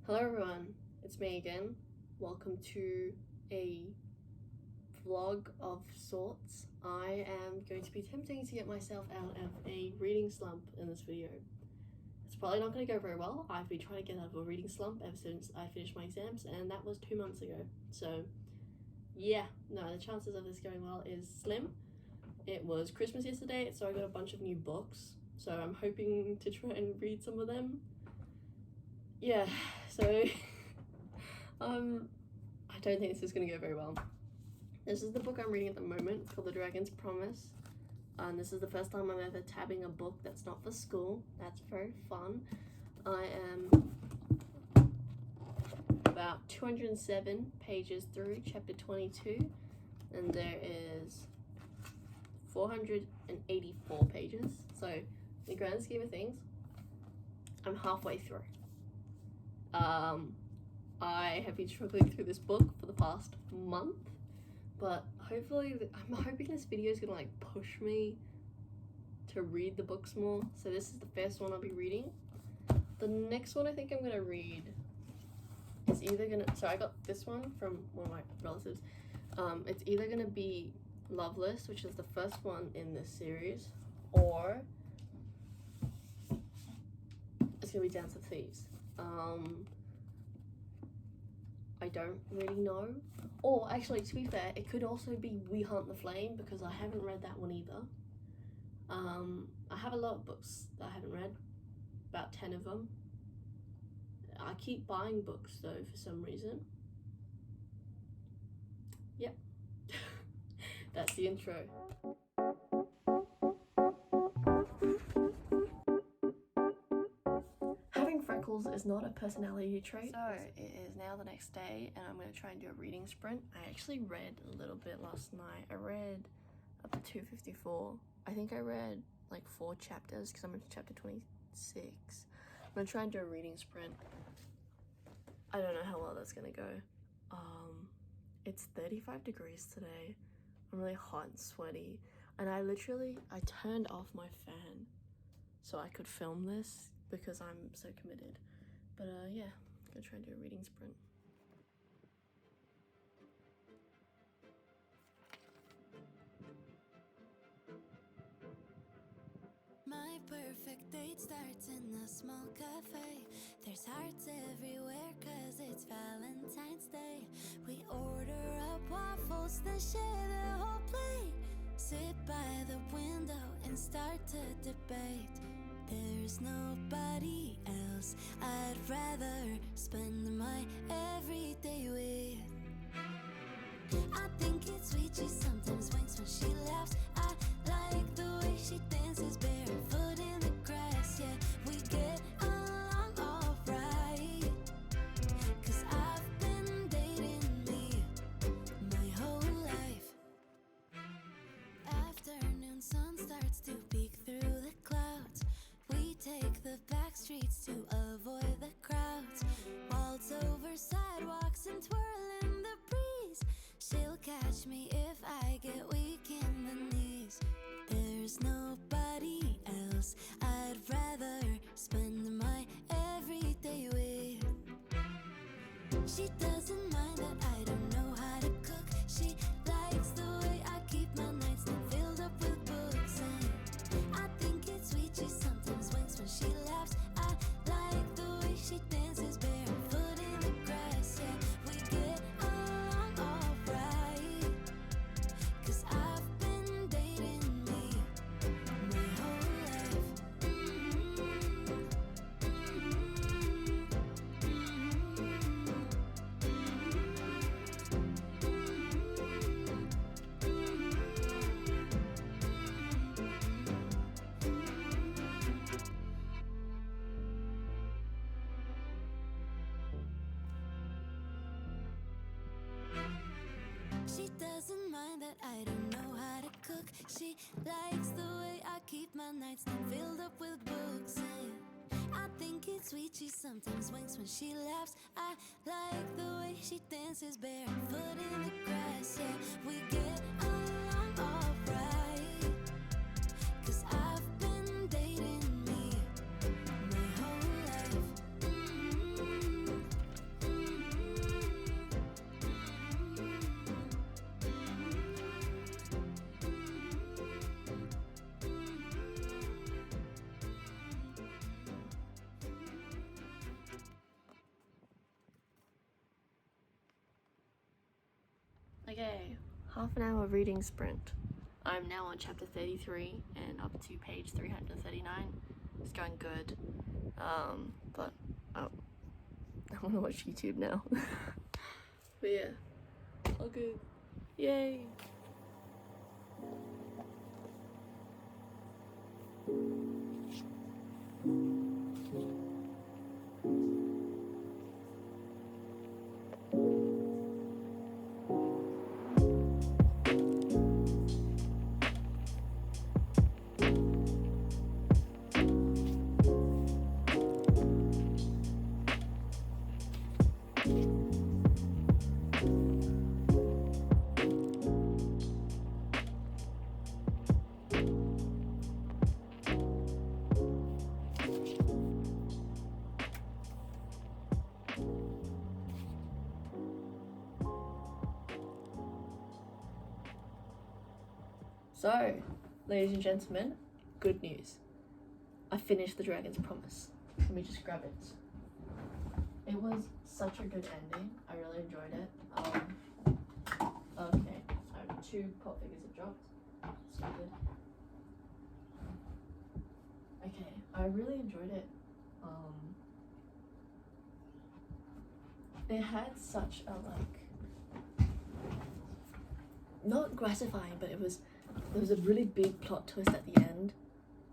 Hello everyone, it's me again. Welcome to a vlog of sorts. I am going to be attempting to get myself out of a reading slump in this video. It's probably not going to go very well. I've been trying to get out of a reading slump ever since I finished my exams, and that was 2 months ago. So yeah, no, the chances of this going well is slim. It was Christmas yesterday, so I got a bunch of new books, so I'm hoping to try and read some of them. Yeah, so I don't think this is going to go very well. This is the book I'm reading at the moment, called The Dragon's Promise. And this is the first time I'm ever tabbing a book that's not for school. That's very fun. I am about 207 pages through chapter 22, and there is 484 pages. So, in the grand scheme of things, I'm halfway through. I have been struggling through this book for the past month, but hopefully, I'm hoping this video is gonna like push me to read the books more. So this is the first one I'll be reading. The next one I think I'm gonna read is either gonna, so I got this one from one of my relatives. It's either gonna be Loveless, which is the first one in this series, or it's gonna be Dance of Thieves. I don't really know. Or actually, to be fair, it could also be We Hunt the Flame, because I haven't read that one either. I have a lot of books that I haven't read, about 10 of them. I keep buying books though for some reason. Yep. That's the intro. Freckles is not a personality trait. So it is now the next day and I'm going to try and do a reading sprint. I actually read a little bit last night. I read up to 254. I think I read like 4 chapters because I'm into chapter 26. I'm going to try and do a reading sprint. I don't know how well that's going to go. It's 35 degrees today. I'm really hot and sweaty. And I turned off my fan so I could film this, because I'm so committed. But yeah, I'm gonna try and do a reading sprint. My perfect date starts in a small cafe. There's hearts everywhere cause it's Valentine's Day. We order up waffles, then share the whole plate. Sit by the window and start to debate. There's nobody else I'd rather spend my everyday with. I think it's sweet, she sometimes winks when she laughs. I like the way she dances barefoot in the grass. Yeah, we get along alright, cause I've been dating me my whole life. Afternoon sun starts to peek through the clouds. We take the back streets to avoid the crowds. Waltz over sidewalks and twirl in the breeze. She'll catch me if I get weak in the knees. There's nobody else I'd rather spend my everyday with. She doesn't mind that I don't know how to cook. She likes the way I keep my nightstand filled up with books. And I think it's sweet, she sometimes winks when she laughs. I like the way she dances barefoot in the grass. Yeah, we get along alright, cause I've been dating me my whole life. She doesn't mind that I don't know how to cook. She likes the way I keep my nightstand filled up with books. And I think it's sweet, she sometimes winks when she laughs. I like the way she dances barefoot in the grass. Yeah, we get along alright, cause I've been dating me my whole life. Okay, half an hour reading sprint. I'm now on chapter 33 and up to page 339. It's going good. But I want to watch YouTube now. But yeah, all good. Yay! So, ladies and gentlemen, good news. I finished The Dragon's Promise. Let me just grab it. It was such a good ending. I really enjoyed it. Okay, so 2 pop figures have dropped. Stupid. Okay, I really enjoyed it. It had such a not gratifying, but there was a really big plot twist at the end,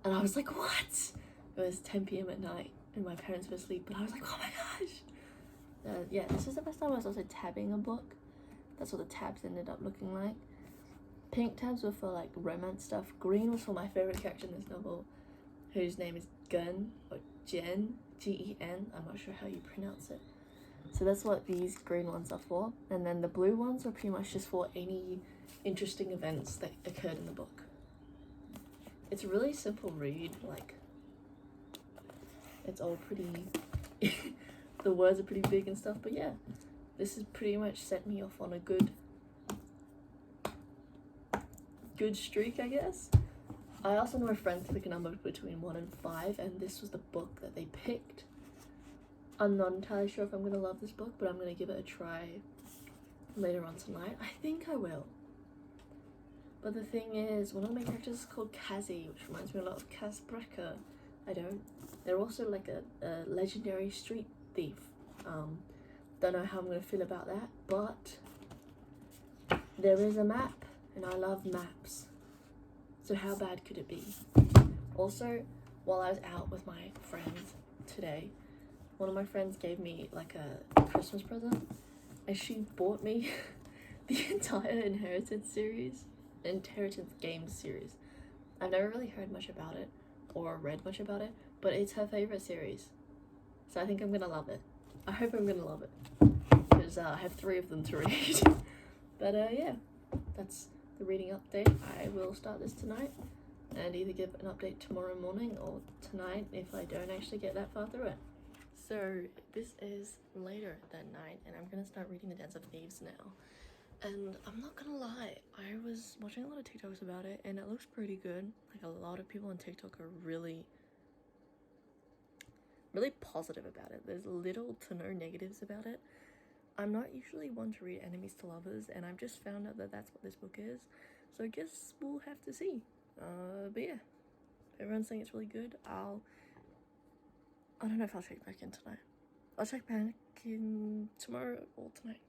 and I was like, what? It was 10 p.m. at night and my parents were asleep, but I was like, oh my gosh. Yeah, this is the first time I was also tabbing a book. That's what the tabs ended up looking like. Pink tabs were for like romance stuff. Green was for my favorite character in this novel, whose name is Gun, or Jen, Gen. I'm not sure how you pronounce it. So that's what these green ones are for. And then the blue ones are pretty much just for any interesting events that occurred in the book. It's a really simple read, like, it's all pretty, the words are pretty big and stuff, but yeah, this has pretty much set me off on a good streak, I guess. I also know my friends pick a number between 1 and 5, and this was the book that they picked. I'm not entirely sure if I'm going to love this book, but I'm going to give it a try later on tonight. I think I will. But the thing is, one of the main characters is called Kazi, which reminds me a lot of Kaz Brekker. They're also like a legendary street thief. Don't know how I'm going to feel about that, but there is a map, and I love maps. So how bad could it be? Also, while I was out with my friends today, one of my friends gave me like a Christmas present, and she bought me the entire Inheritance Games series. I've never really heard much about it or read much about it, but it's her favorite series, so I think I'm gonna love it. I hope I'm gonna love it, because I have 3 of them to read. But yeah, that's the reading update. I will start this tonight and either give an update tomorrow morning or tonight if I don't actually get that far through it. So this is later that night, and I'm gonna start reading The Dance of Thieves now. And I'm not gonna lie, I was watching a lot of TikToks about it, and it looks pretty good. Like, a lot of people on TikTok are really positive about it. There's little to no negatives about it. I'm not usually one to read enemies to lovers, and I've just found out that that's what this book is. So I guess we'll have to see. But yeah, everyone's saying it's really good. I don't know if I'll check back in tonight. I'll check back in tomorrow or tonight.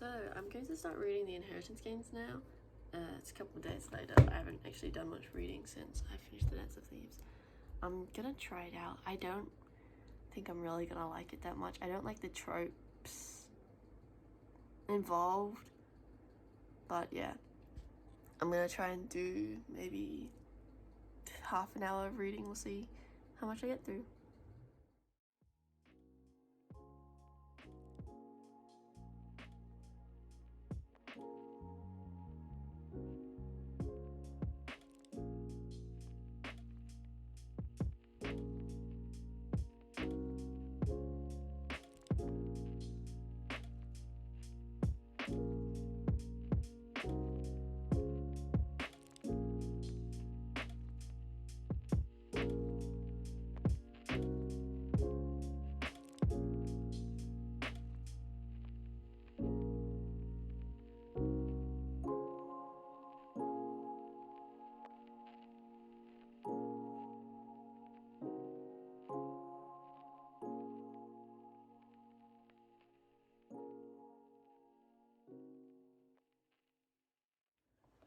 So I'm going to start reading the Inheritance games now. It's a couple of days later. I haven't actually done much reading since I finished the Dance of Thieves. I'm gonna try it out. I don't think I'm really gonna like it that much. I don't like the tropes involved, but yeah, I'm gonna try and do maybe half an hour of reading. We'll see how much I get through.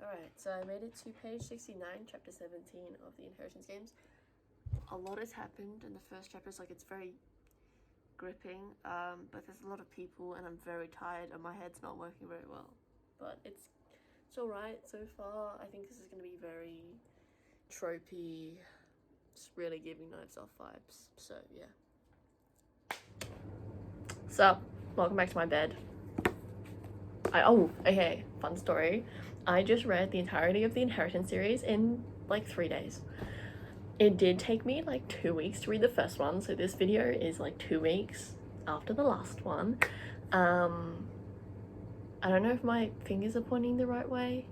Alright, so I made it to page 69, chapter 17 of the Inheritance games. A lot has happened in the first chapters, like it's very gripping, but there's a lot of people and I'm very tired and my head's not working very well. But it's alright so far. I think this is going to be very tropey, just really giving Knives Off vibes, so yeah. So, welcome back to my bed. Okay, fun story. I just read the entirety of the Inheritance series in like 3 days. It did take me like 2 weeks to read the first one, so this video is like 2 weeks after the last one. I don't know if my fingers are pointing the right way.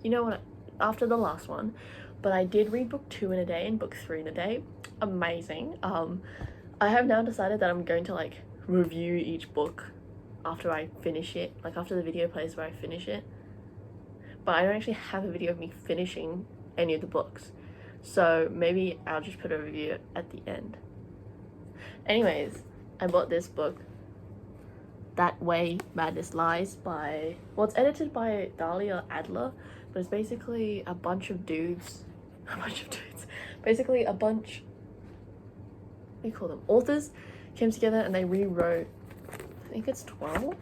You know what? After the last one, but I did read book 2 in a day and book 3 in a day. Amazing. I have now decided that I'm going to like review each book after I finish it, like after the video plays where I finish it. But I don't actually have a video of me finishing any of the books, so maybe I'll just put a review at the end. Anyways, I bought this book, That Way Madness Lies by, well, it's edited by Dahlia Adler, but it's basically a bunch of dudes, basically a bunch, what do you call them, authors came together and they rewrote, I think it's 12?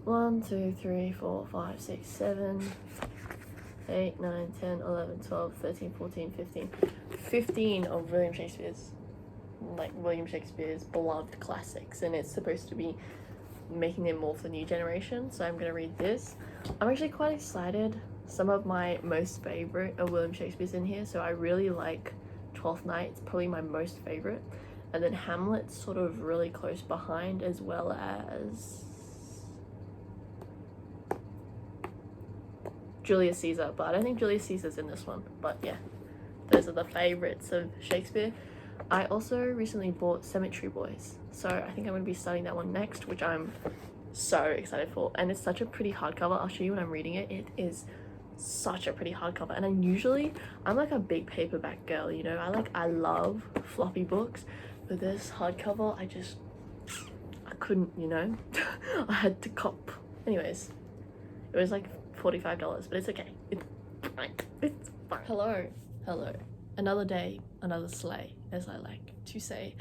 One, 2, 3, 4, 5, 6, 7, 8, 9, 10, 11, 12, 13, 14, 15. 15 of William Shakespeare's beloved classics, and it's supposed to be making them more for the new generation, so I'm gonna read this. I'm actually quite excited. Some of my most favorite of William Shakespeare's in here, so I really like Twelfth Night. It's probably my most favorite, and then Hamlet's sort of really close behind, as well as Julius Caesar, but I don't think Julius Caesar's in this one. But yeah, those are the favorites of Shakespeare. I also recently bought Cemetery Boys, so I think I'm going to be starting that one next, which I'm so excited for. And it's such a pretty hardcover. I'll show you when I'm reading it. It is such a pretty hardcover, and I'm like a big paperback girl, you know. I love floppy books, but this hardcover, I couldn't, you know. I had to cop. Anyways, it was like $45, but it's okay. It's fine. It's fine. Hello. Another day, another sleigh, as I like to say.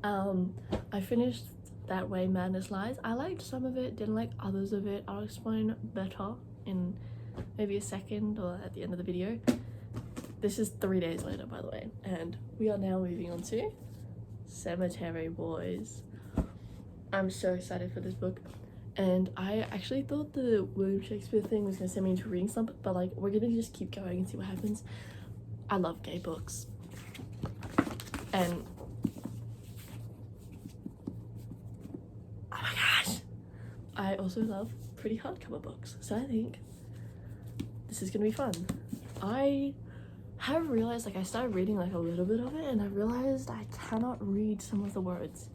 I finished That Way Madness Lies. I liked some of it, didn't like others of it. I'll explain better in maybe a second or at the end of the video. This is 3 days later, by the way, and we are now moving on to Cemetery Boys. I'm so excited for this book. And I actually thought the William Shakespeare thing was going to send me into a reading slump, but like, we're going to just keep going and see what happens. I love gay books. And oh my gosh, I also love pretty hardcover books. So I think this is going to be fun. I have realized, like, I started reading like a little bit of it and I realized I cannot read some of the words.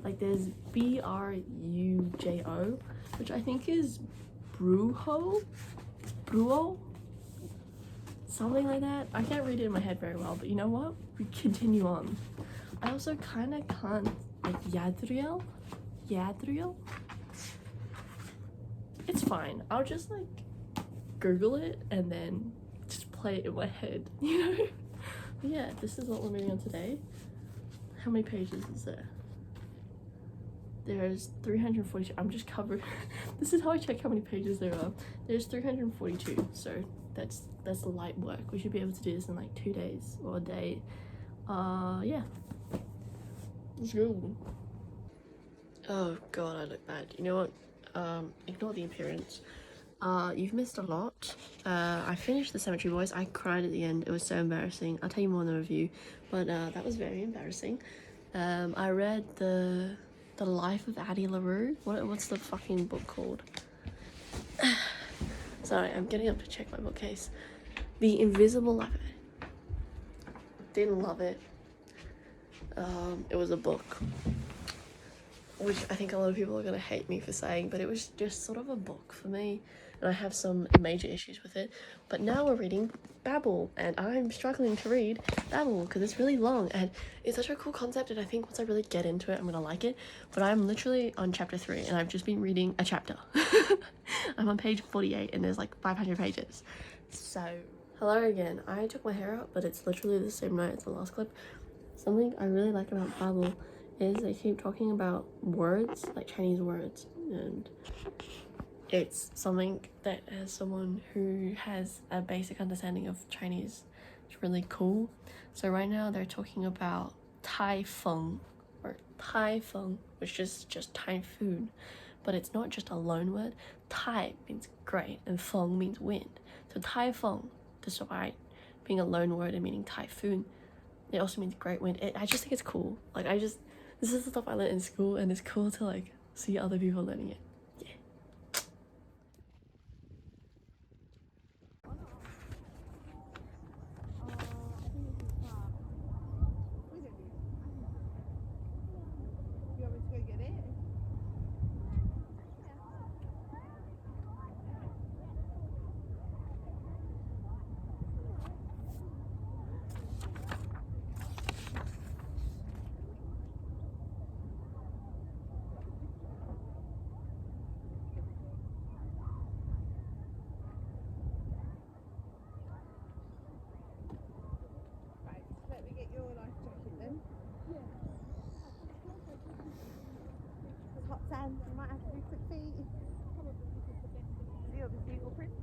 Like there's B-R-U-J-O, which I think is brujo, something like that. I can't read it in my head very well, but you know what? We continue on. I also kind of can't, like, Yadriel? It's fine. I'll just, like, Google it and then just play it in my head, you know? But yeah, this is what we're moving on today. How many pages is there? There's 342. I'm just covering. This is how I check how many pages there are. There's 342, so that's light work. We should be able to do this in like 2 days or a day. Yeah. Let's go. Oh god, I look bad. You know what? Ignore the appearance. You've missed a lot. I finished The Cemetery Boys. I cried at the end. It was so embarrassing. I'll tell you more in the review, but that was very embarrassing. I read the Life of Addie LaRue. What's the fucking book called? Sorry, I'm getting up to check my bookcase. The Invisible Life of Addie. Didn't love it. It was a book, which I think a lot of people are gonna hate me for saying, but it was just sort of a book for me, and I have some major issues with it. But now we're reading Babel, and I'm struggling to read Babel because it's really long, and it's such a cool concept, and I think once I really get into it, I'm gonna like it. But I'm literally on chapter 3, and I've just been reading a chapter. I'm on page 48, and there's like 500 pages. So, hello again. I took my hair out, but it's literally the same night as the last clip. Something I really like about Babel is they keep talking about words, like Chinese words, and it's something that as someone who has a basic understanding of Chinese, it's really cool. So right now they're talking about Tai Feng, or Tai Feng, which is just typhoon, but it's not just a loan word. Tai means great and Feng means wind. So Tai Feng, despite being a loan word and meaning typhoon, it also means great wind. I just think it's cool. Like, this is the stuff I learned in school, and it's cool to like see other people learning it. Yeah. You want me to go get it? Right, let me get your life jacket then. Yeah. It's hot sand, you might have to do quick feet. The other fingerprints.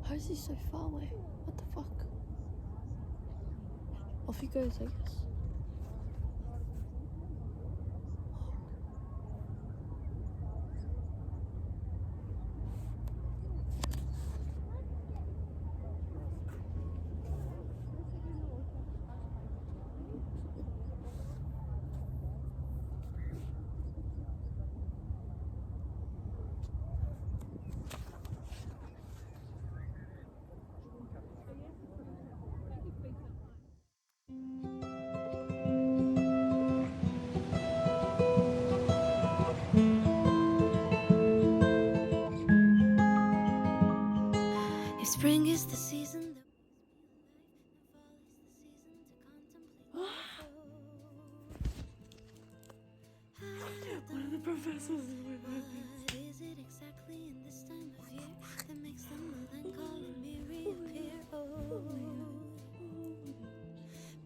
How is he so far away? What the fuck? Off he goes, I guess. If spring is the season that and fall is the season to contemplate the One of the professors is with me. What is it exactly in this time of year that makes the melancholy me reappear? Oh,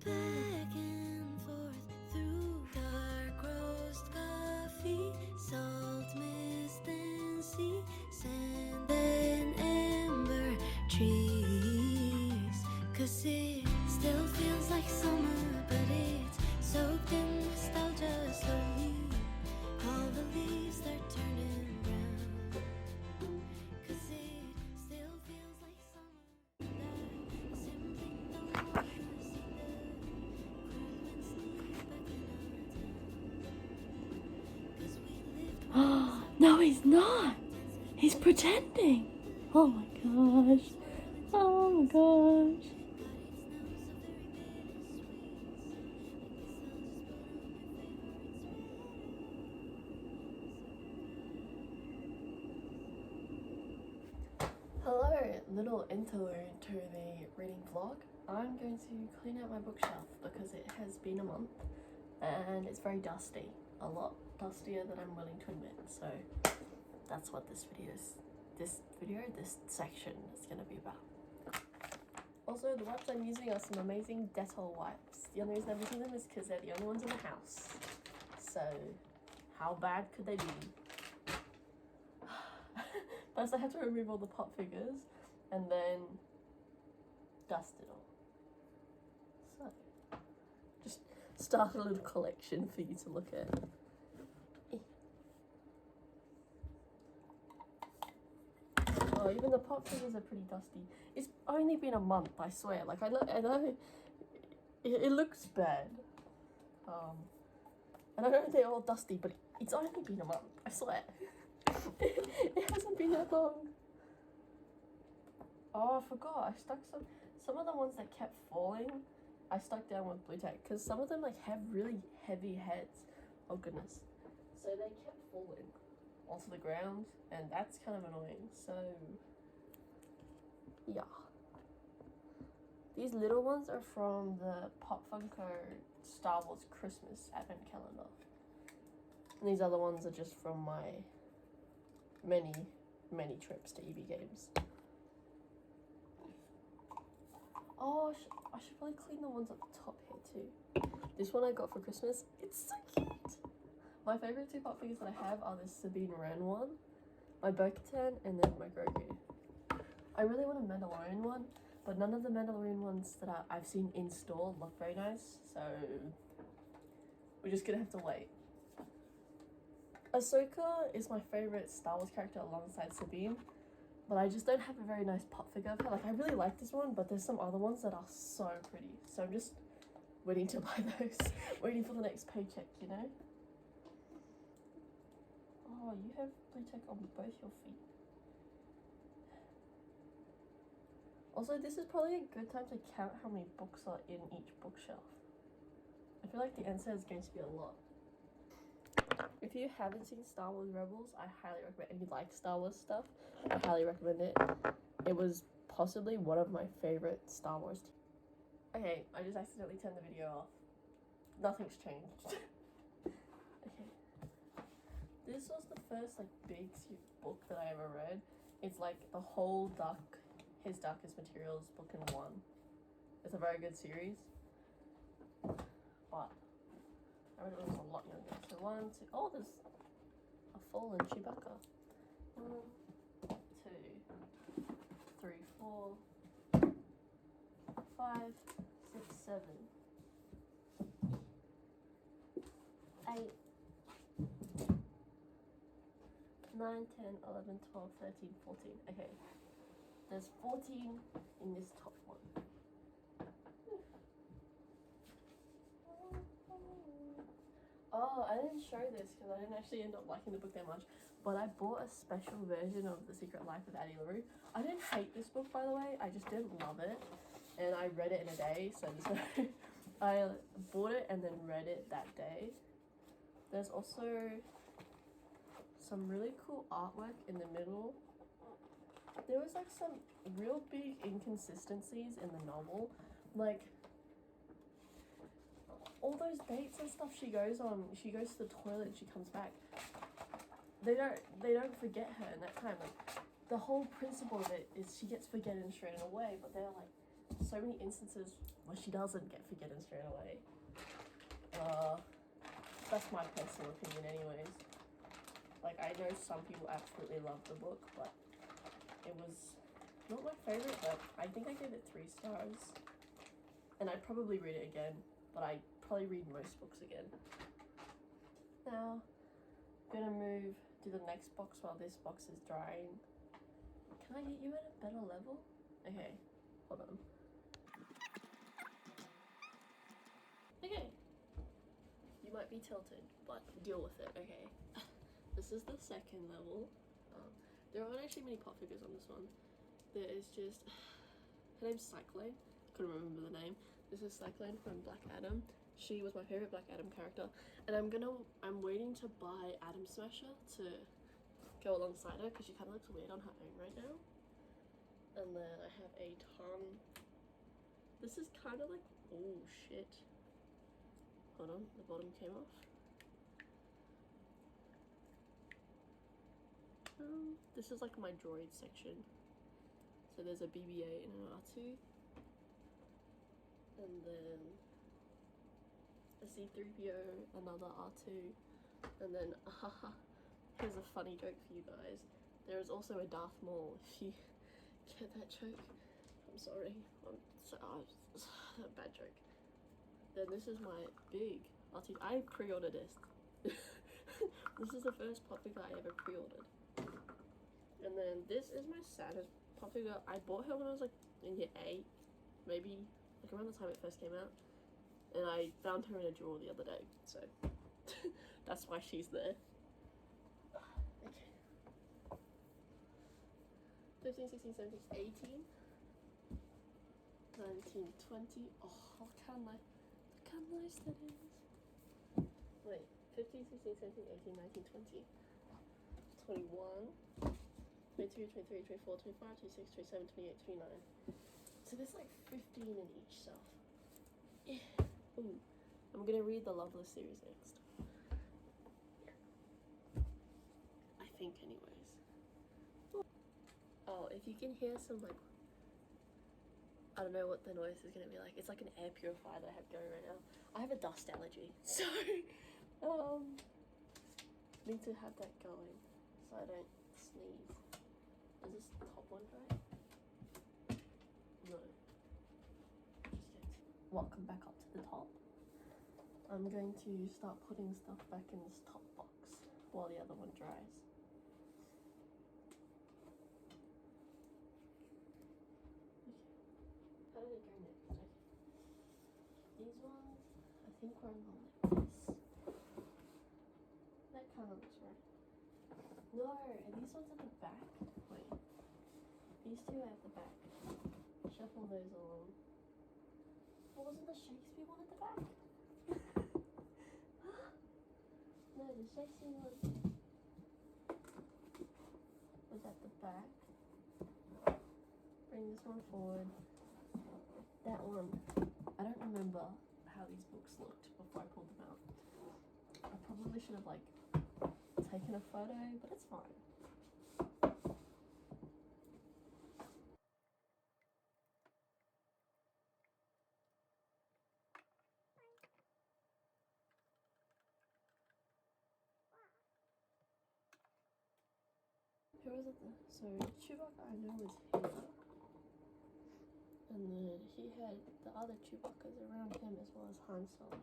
back and forth through dark roast coffee, salt mist and sea, sand and amber trees. 'Cause it still feels like summer, but it's soaked in nostalgia slowly. All the leaves start turning brown. 'Cause it still feels like summer, and I simply don't wanna see the cold wind sneak back in our town. 'Cause we lived No, he's not. He's pretending. Oh my gosh. Oh my gosh. Hello, little interlude to the reading vlog. I'm going to clean out my bookshelf because it has been a month and it's very dusty. A lot dustier than I'm willing to admit. So that's what this section is going to be about. Also, the wipes I'm using are some amazing Dettol wipes. The only reason I'm using them is because they're the only ones in the house. So, how bad could they be? First I had to remove all the pop figures and then dust it all. So, just start a little collection for you to look at. Oh, even the pop figures are pretty dusty. It's only been a month, I swear. Like, I know it looks bad. And I know they're all dusty, but it's only been a month, I swear. It hasn't been that long. Oh, I forgot. I stuck some of the ones that kept falling. I stuck down with blue tack because some of them like have really heavy heads. Oh goodness. So they kept falling onto the ground, and that's kind of annoying. So yeah. These little ones are from the Pop Funko Star Wars Christmas Advent Calendar. And these other ones are just from my many trips to EB Games. Oh, I should probably clean the ones at the top here too. This one I got for Christmas. It's so cute. My favourite two pop figures that I have are this Sabine Wren one, my Bo-Katan, and then my Grogu. I really want a Mandalorian one, but none of the Mandalorian ones that I've seen in store look very nice, so we're just gonna have to wait. Ahsoka is my favourite Star Wars character alongside Sabine, but I just don't have a very nice pop figure of her. Like, I really like this one, but there's some other ones that are so pretty. So I'm just waiting to buy those. Waiting for the next paycheck, you know? Oh, you have blue tack on both your feet. Also, this is probably a good time to count how many books are in each bookshelf. I feel like the answer is going to be a lot. If you haven't seen Star Wars Rebels, I highly recommend it. If you like Star Wars stuff, I highly recommend it. It was possibly one of my favorite Star Wars. Okay, I just accidentally turned the video off. Nothing's changed. Okay. This was the first like big book that I ever read. It's like the whole His Darkest Materials book in one. It's a very good series. But I read it when I was a lot younger. So 1, 2, oh, there's a fallen Chewbacca. 1, 2, 3, 4, 5, 6, 7, 8, 9, 10, 11, 12, 13, 14. Okay. There's 14 in this top one. Oh, I didn't show this because I didn't actually end up liking the book that much, but I bought a special version of The Secret Life of Addie LaRue. I didn't hate this book, by the way, I just didn't love it, and I read it in a day, so I bought it and then read it that day. There's also some really cool artwork in the middle. there was like some real big inconsistencies in the novel. Like all those dates and stuff she goes on, she goes to the toilet and she comes back. They don't forget her in that time. Like the whole principle of it is she gets forgotten straight away, but there are like so many instances where she doesn't get forgotten straight away. That's my personal opinion anyways. Like I know some people absolutely love the book, but it was not my favourite, but I think I gave it 3 stars. And I'd probably read it again, but I probably read most books again. Now, I'm gonna move to the next box while this box is drying. Can I get you at a better level? Okay, hold on. Okay. You might be tilted, but deal with it, okay? This is the second level. There aren't actually many pop figures on this one. There is just... Her name's Cyclone. Couldn't remember the name. This is Cyclone from Black Adam. She was my favourite Black Adam character. And I'm waiting to buy Atom Smasher to go alongside her because she kind of looks weird on her own right now. And then I have a ton. This is kind of like... Oh, shit. Hold on, the bottom came off. This is like my droid section. So there's a BB-8 and an R2. And then a C-3PO, another R2. And then, here's a funny joke for you guys. There is also a Darth Maul, if you get that joke. I'm sorry. A bad joke. Then this is my big R2. I pre-ordered this. This is the first pop figure I ever pre-ordered. And then this is my saddest pop figure. I bought her when I was like in year 8, maybe like around the time it first came out. And I found her in a drawer the other day, so that's why she's there. Okay. 15, 16, 17, 18, 19, 20. Oh, look how nice that is. Wait, 15, 16, 17, 18, 19, 20, 21, 22, 23, 24, 25, 26, 27, 28, 29. So there's like 15 in each self. Yeah. Ooh. I'm gonna read the Loveless series next. I think anyways. Oh, if you can hear some like, I don't know what the noise is gonna be like. It's like an air purifier that I have going right now. I have a dust allergy, so need to have that going so I don't sneeze. Is this top one dry? No. Just yet. Welcome back up to the top. I'm going to start putting stuff back in this top box while the other one dries. How did it go next? Okay. These ones, I think we're on like this. That kind of looks right. No, are these ones at the back? Wait. These two are at the back. Shuffle those along. Oh, wasn't the Shakespeare one at the back? No, the Shakespeare one was at the back. Bring this one forward. That one, I don't remember how these books looked before I pulled them out. I probably should have like taken a photo, but it's fine. Who was it? So Chewbacca I know was here. And then he had the other Chewbaccas around him as well as Han Solo.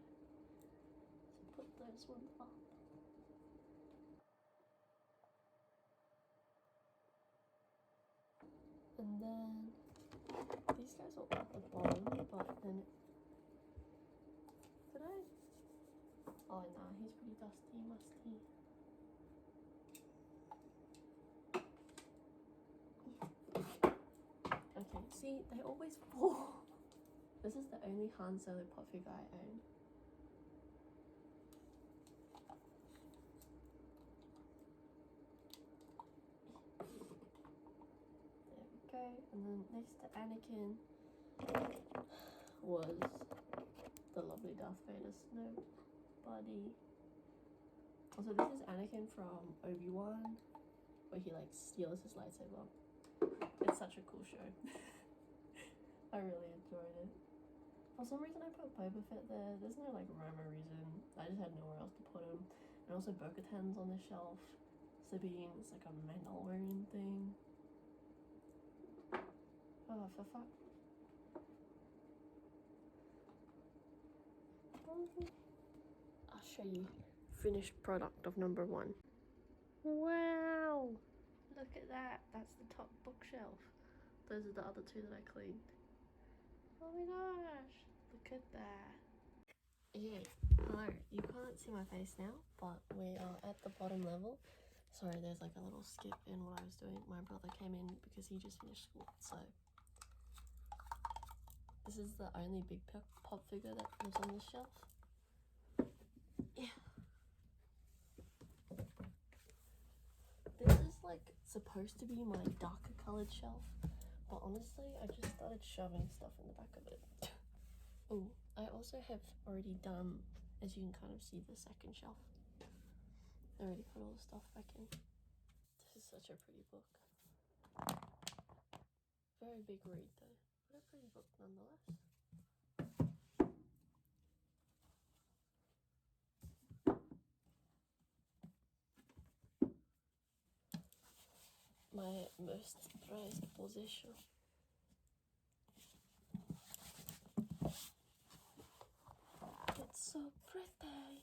So put those ones up. And then these guys are at the bottom, but then did I? Oh nah, he's pretty dusty, musty. Okay, see, they always fall. This is the only Han Solo pop figure I own. And then next to Anakin was the lovely Darth Vader Snow buddy. Also, this is Anakin from Obi-Wan, where he like steals his lightsaber. It's such a cool show. I really enjoyed it. For some reason I put Boba Fett there. There's no like rhyme or reason. I just had nowhere else to put him. And also Bo-Katan's on the shelf. Sabine's like a Mandalorian thing. Oh, for fuck. I'll show you finished product of number 1. Wow! Look at that. That's the top bookshelf. Those are the other 2 that I cleaned. Oh my gosh! Look at that. Okay, hello. You can't see my face now, but we are at the bottom level. Sorry, there's like a little skip in what I was doing. My brother came in because he just finished school, so this is the only big pop figure that lives on this shelf. Yeah. This is like supposed to be my darker colored shelf, but honestly I just started shoving stuff in the back of it. Oh, I also have already done, as you can kind of see, the second shelf. I already put all the stuff back in. This is such a pretty book. Very big read though, but a pretty book nonetheless. My most prized possession. It's so pretty.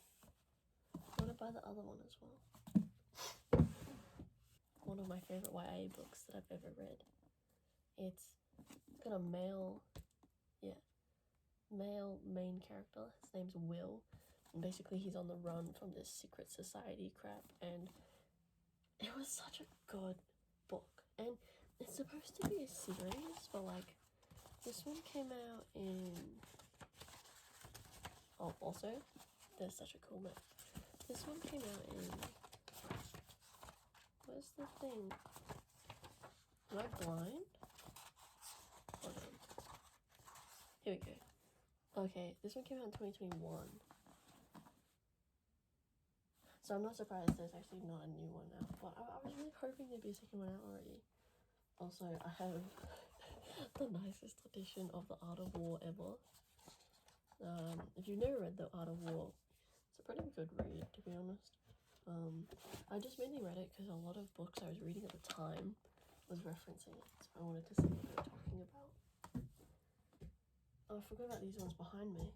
I want to buy the other one as well. One of my favorite YA books that I've ever read. It's got a male main character. His name's Will, and basically he's on the run from this secret society crap, and it was such a good book. And it's supposed to be a series, but like this one came out in also there's such a cool map. This one came out in, where's the thing? Am I blind? Hold on. Here we go. Okay, this one came out in 2021. So I'm not surprised there's actually not a new one out, but I was really hoping there'd be a second one out already. Also, I have the nicest edition of The Art of War ever. If you've never read The Art of War, it's a pretty good read, to be honest. I just mainly read it because a lot of books I was reading at the time was referencing it, so I wanted to see what they were talking about. Oh, I forgot about these ones behind me.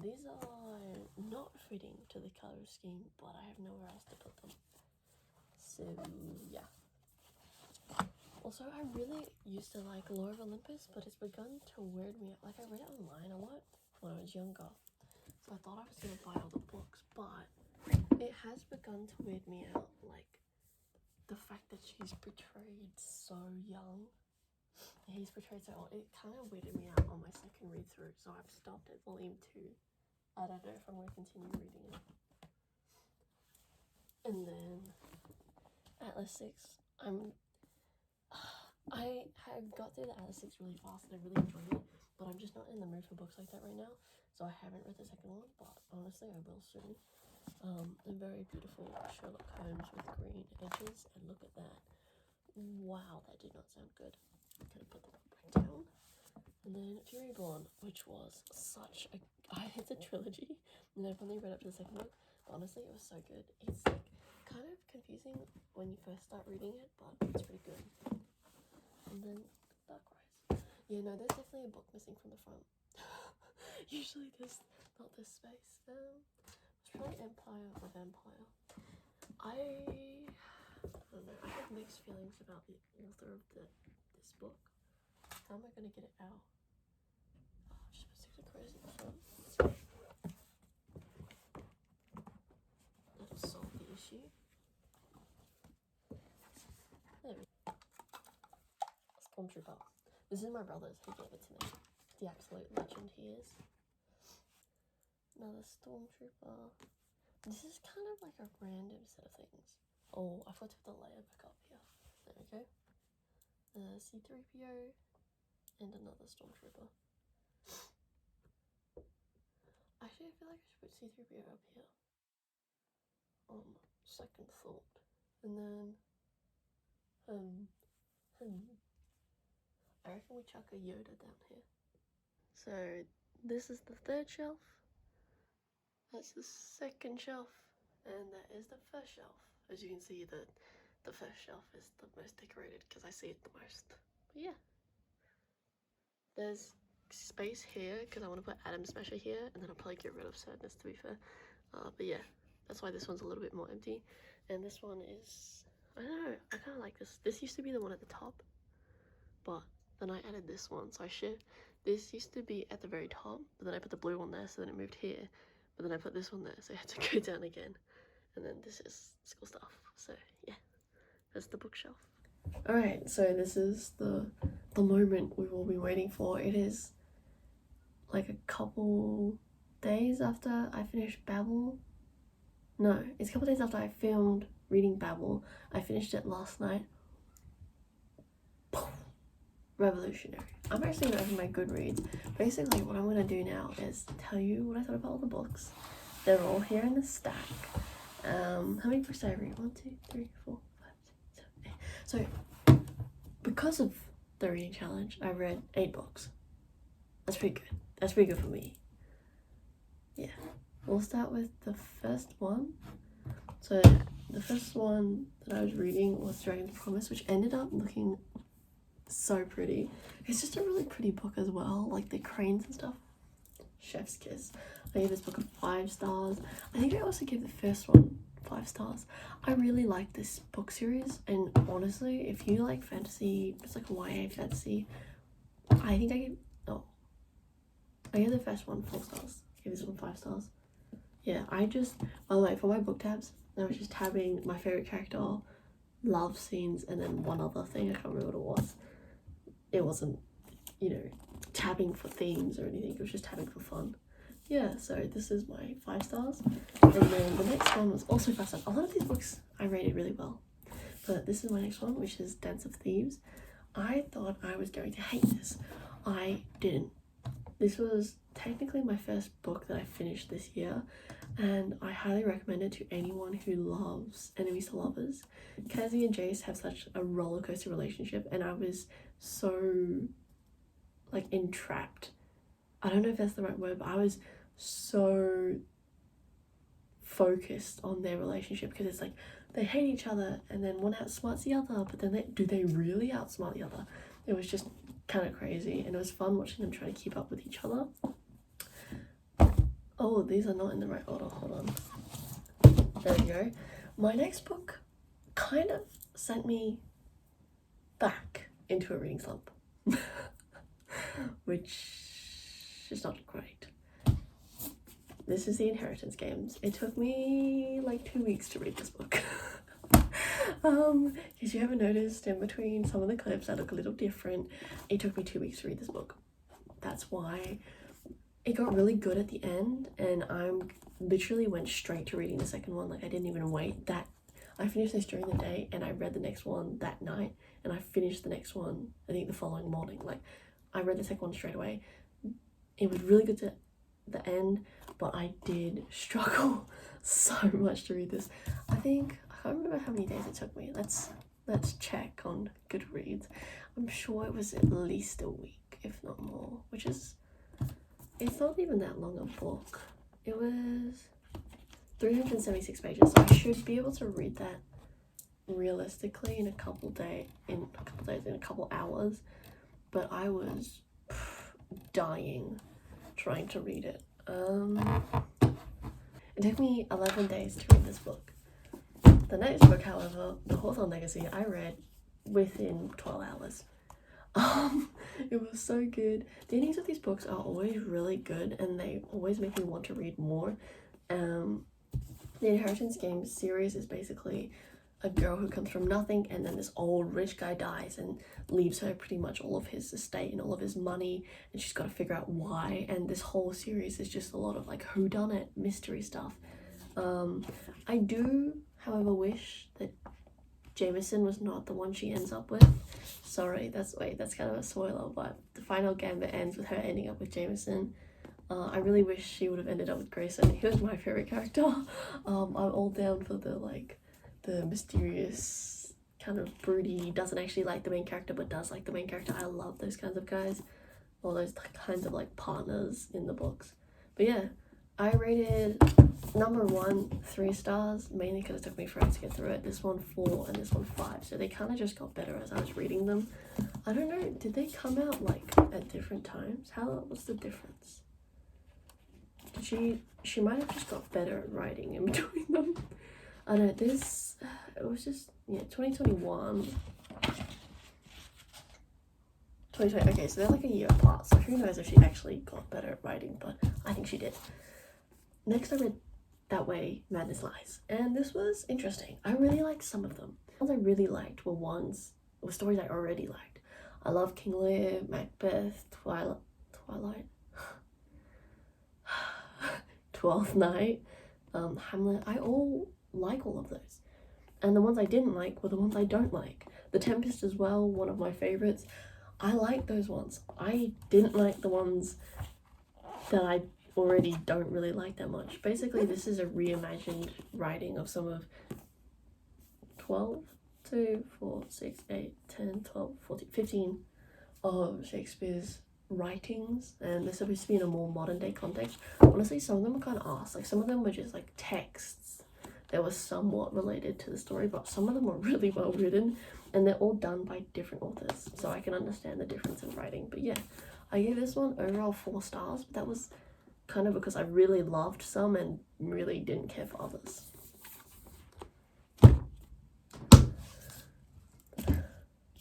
These are not fitting to the color scheme, but I have nowhere else to put them. So, yeah. Also, I really used to like Lore of Olympus, but it's begun to weird me out. Like, I read it online a lot when I was younger, so I thought I was going to buy all the books, but it has begun to weird me out. Like, the fact that she's portrayed so young. He's portrayed so old. It kind of weirded me out on my second read through, so I've stopped at volume 2. I don't know if I'm going to continue reading it. And then Atlas 6. I have got through the Atlas 6 really fast and I really enjoyed it, but I'm just not in the mood for books like that right now, so I haven't read the second one, but honestly I will soon. A very beautiful Sherlock Holmes with green edges, and look at that. Wow, that did not sound good. I'm gonna put the book back down. And then Fury Born, which was such a... it's a trilogy, and I've only read up to the second book, but honestly it was so good. It's like kind of confusing when you first start reading it, but it's pretty good. And then Dark Rise. Yeah, no, there's definitely a book missing from the front. Usually there's not this space. It's probably Empire of Empire. I don't know, I have mixed feelings about the author of this book. How am I going to get it out? Oh, I'm just supposed to get crows in the front. That'll solve the issue. There we go. Stormtrooper. This is my brother's, he gave it to me. the absolute legend he is. Another stormtrooper. This is kind of like a random set of things. Oh, I forgot to put the layer back up here. There we go. C-3PO and another stormtrooper. Actually, I feel like I should put C-3PO up here. Second thought. And then, I reckon we chuck a Yoda down here. So, this is the third shelf. That's the second shelf. And that is the first shelf. As you can see, the first shelf is the most decorated because I see it the most. But yeah. There's space here because I want to put Atom Smasher here, and then I'll probably get rid of Sadness, to be fair. But yeah, that's why this one's a little bit more empty. And this one is, I don't know, I kind of like this. This used to be the one at the top, but then I added this one, so this used to be at the very top, but then I put the blue one there, so then it moved here, but then I put this one there, so I had to go down again. And then this is school stuff, so yeah, that's the bookshelf. Alright, so this is the moment we've all been waiting for. It is like a couple days after I finished Babel. No, it's a couple days after I filmed reading Babel. I finished it last night. Revolutionary. I'm actually gonna open my Goodreads. Basically, what I'm gonna do now is tell you what I thought about all the books. They're all here in the stack. How many books did I read? 1, 2, 3, 4, 5, 6, 7, 8. So, because of the reading challenge, I read 8 books. That's pretty good. That's pretty good for me. Yeah. We'll start with the first one. So, the first one that I was reading was Dragon's Promise, which ended up looking so pretty. It's just a really pretty book as well, like the cranes and stuff. Chef's kiss. I gave this book 5 stars. I think I also gave the first one 5 stars. I really like this book series, and honestly, if you like fantasy, it's like a YA fantasy, I think I gave the first one 4 stars. I gave this one 5 stars. Yeah, by the way, for my book tabs, I was just tabbing my favorite character, love scenes, and then one other thing. I can't remember what it was. It wasn't, tabbing for themes or anything. It was just tabbing for fun. Yeah, so this is my 5 stars. And then the next one was also 5 stars. A lot of these books I rated really well. But this is my next one, which is Dance of Thieves. I thought I was going to hate this. I didn't. This was technically my first book that I finished this year, and I highly recommend it to anyone who loves enemies to lovers. Cassie and Jace have such a roller coaster relationship, and I was so entrapped. I don't know if that's the right word, but I was so focused on their relationship because it's like they hate each other and then one outsmarts the other, but then do they really outsmart the other? It was just kind of crazy, and it was fun watching them try to keep up with each other. Oh, these are not in the right order. Hold on. There we go. My next book kind of sent me back into a reading slump, which is not great. This is The Inheritance Games. It took me like 2 weeks to read this book. Because you haven't noticed, in between some of the clips that look a little different, it took me 2 weeks to read this book. That's why it got really good at the end, and I literally went straight to reading the second one. Like, I didn't even wait. I finished this during the day, and I read the next one that night, and I finished the next one, I think, the following morning. Like, I read the second one straight away. It was really good to the end, but I did struggle so much to read this. I can't remember how many days it took me. Let's check on Goodreads. I'm sure it was at least a week, if not more, it's not even that long a book. It was 376 pages, so I should be able to read that realistically in a couple hours, but I was dying trying to read it. It took me 11 days to read this book. The next book, however, The Hawthorne Legacy, I read within 12 hours. It was so good. The endings of these books are always really good, and they always make me want to read more. The Inheritance Games series is basically a girl who comes from nothing, and then this old rich guy dies and leaves her pretty much all of his estate and all of his money, and she's got to figure out why. And this whole series is just a lot of like whodunit mystery stuff. I do, however, wish that Jameson was not the one she ends up with. Sorry, that's kind of a spoiler, but the final gambit ends with her ending up with Jameson. I really wish she would have ended up with Grayson. He was my favorite character. I'm all down for the mysterious, kind of broody, doesn't actually like the main character but does like the main character. I love those kinds of guys, all those kinds of like partners in the books. But yeah, I rated number 1 3 stars, mainly because it took me forever to get through it. This one 4 and this one 5, so they kind of just got better as I was reading them. I don't know, did they come out like at different times? What's the difference? She might have just got better at writing in between them. I know this, it was just, yeah, 2021. 2020, okay, so they're like a year apart, so who knows if she actually got better at writing, but I think she did. Next I read That Way Madness Lies, and this was interesting. I really liked some of them. The ones I really liked were stories I already liked. I love King Lear, Macbeth, Twilight, 12th Night, Hamlet. I like all of those. And the ones I didn't like were the ones I don't like. The Tempest as well, one of my favorites. I like those ones. I didn't like the ones that I already don't really like that much. Basically, this is a reimagined writing of some of 15 of Shakespeare's writings, and they're supposed to be in a more modern day context. Honestly, some of them are kind of arse. Like, some of them were just like texts that were somewhat related to the story, but some of them were really well written, and they're all done by different authors, so I can understand the difference in writing. But yeah, I gave this one overall 4 stars, but that was kind of because I really loved some and really didn't care for others.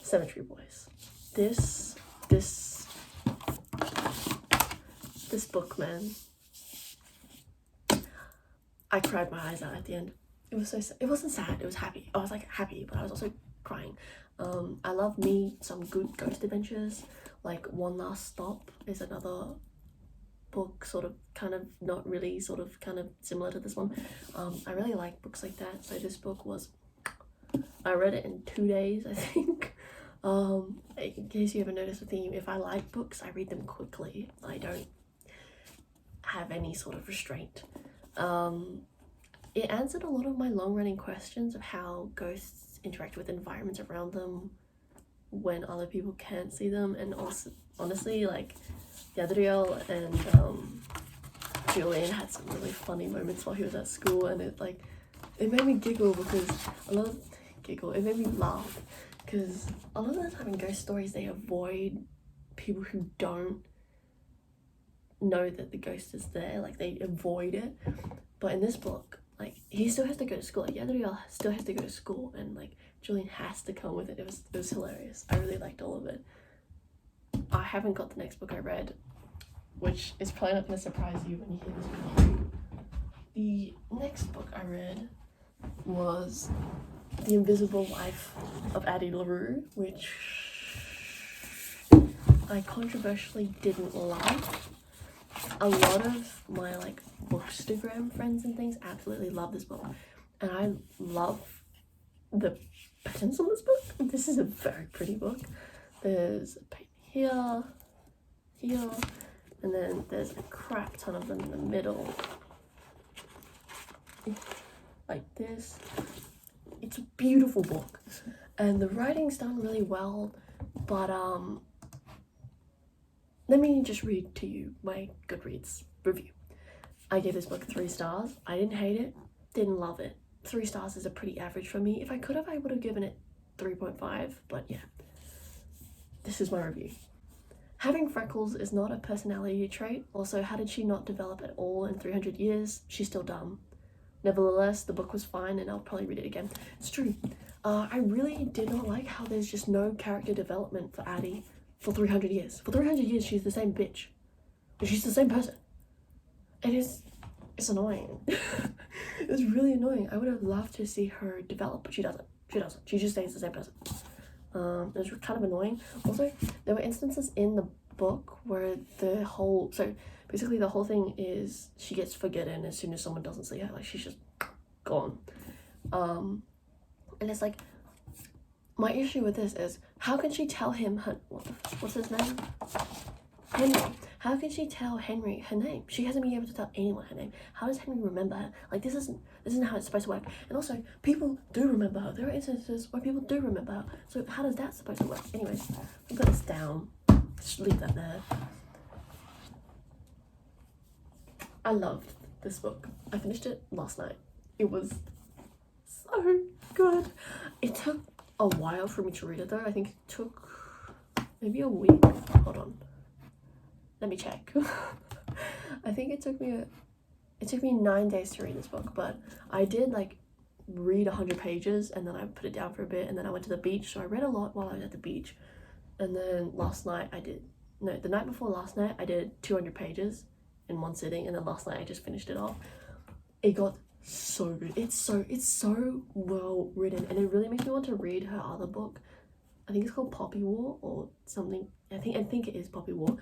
Cemetery Boys. This book, man. I cried my eyes out at the end. It was so sad. It wasn't sad, it was happy. I was like happy, but I was also crying. I love me some good ghost adventures. Like One Last Stop is another book, sort of kind of not really, sort of kind of similar to this one. I really like books like that, so this book was, I read it in 2 days, I think. In case you ever notice a theme, if I like books, I read them quickly. I don't have any sort of restraint. It answered a lot of my long-running questions of how ghosts interact with environments around them when other people can't see them, and also, honestly, like, Yadriel and Julian had some really funny moments while he was at school, and it made me giggle because it made me laugh because a lot of the time in ghost stories they avoid people who don't know that the ghost is there, like they avoid it. But in this book, like, he still has to go to school, like Yadriel still has to go to school, and like Julian has to come with it. It was hilarious. I really liked all of it. I haven't got the next book I read, which is probably not going to surprise you when you hear this review. The next book I read was The Invisible Life of Addie LaRue, which I controversially didn't like. A lot of my like Bookstagram friends and things absolutely love this book, and I love the patterns on this book. This is a very pretty book. There's a paint here, and then there's a crap ton of them in the middle, like this. It's a beautiful book, and the writing's done really well, but let me just read to you my Goodreads review. I gave this book 3 stars. I didn't hate it, didn't love it. 3 stars is a pretty average for me. If I could have, I would have given it 3.5, but yeah. This is my review. Having freckles is not a personality trait. Also, how did she not develop at all in 300 years? She's still dumb. Nevertheless, the book was fine, and I'll probably read it again. It's true. I really did not like how there's just no character development for Addie for 300 years. For 300 years, she's the same bitch. She's the same person. It's annoying. It's really annoying. I would have loved to see her develop, but she doesn't. She doesn't. She just stays the same person. It was kind of annoying. Also, there were instances in the book where the whole thing is she gets forgotten as soon as someone doesn't see her. Like, she's just gone. And it's like, my issue with this is, how can she tell him what's his name? Henry. How can she tell Henry her name? She hasn't been able to tell anyone her name. How does Henry remember her? Like, this isn't how it's supposed to work. And also, people do remember her. There are instances where people do remember her. So how does that supposed to work? Anyways, I'll put this down. Just leave that there. I loved this book. I finished it last night. It was so good. It took a while for me to read it though. I think it took maybe a week. Hold on. Let me check. I think it took me 9 days to read this book, but I did like read 100 pages and then I put it down for a bit and then I went to the beach. So I read a lot while I was at the beach. And then the night before last night I did 200 pages in one sitting, and then last night I just finished it off. It got so good. It's so well written, and it really makes me want to read her other book. I think it's called Poppy War or something. I think it is Poppy War.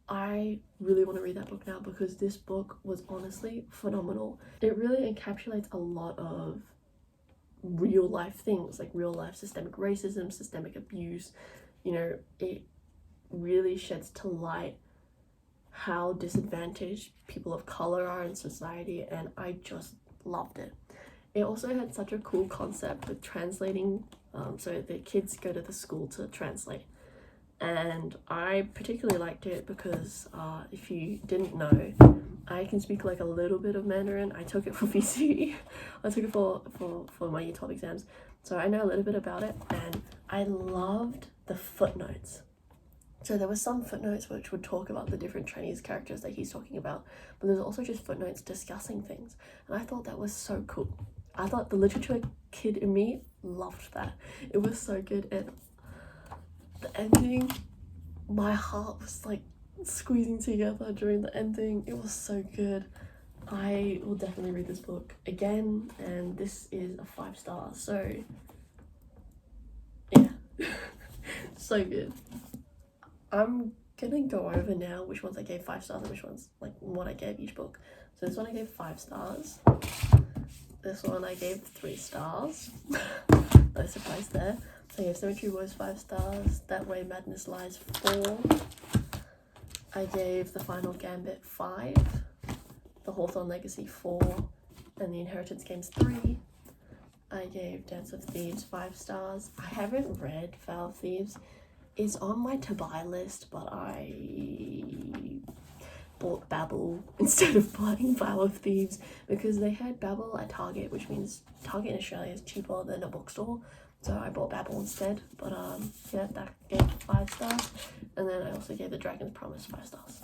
I really want to read that book now because this book was honestly phenomenal. It really encapsulates a lot of real life things, like real life systemic racism, systemic abuse. You know, it really sheds to light how disadvantaged people of color are in society, and I just loved it. It also had such a cool concept with translating, so the kids go to the school to translate, and I particularly liked it because if you didn't know, I can speak like a little bit of Mandarin. I took it for VCE. I took it for my Year 12 exams, so I know a little bit about it, and I loved the footnotes. So there were some footnotes which would talk about the different Chinese characters that he's talking about, but there's also just footnotes discussing things, and I thought that was so cool. I thought the literature kid in me loved that. It was so good, and the ending, my heart was like squeezing together during the ending. It was so good. I will definitely read this book again, and this is a 5 stars, so yeah. So good. I'm gonna go over now which ones I gave 5 stars and which ones, like what I gave each book. So this one I gave 5 stars. This one I gave 3 stars. No surprise there. I gave Symmetry Wars 5 stars. That Way Madness Lies 4. I gave The Final Gambit 5. The Hawthorne Legacy 4. And The Inheritance Games 3. I gave Dance of Thieves 5 stars. I haven't read Vow of Thieves. It's on my to buy list, but I bought Babbel instead of buying Vow of Thieves because they had Babbel at Target, which means Target in Australia is cheaper than a bookstore, so I bought Babbel instead. But yeah, that gave 5 stars, and then I also gave The Dragon's Promise 5 stars.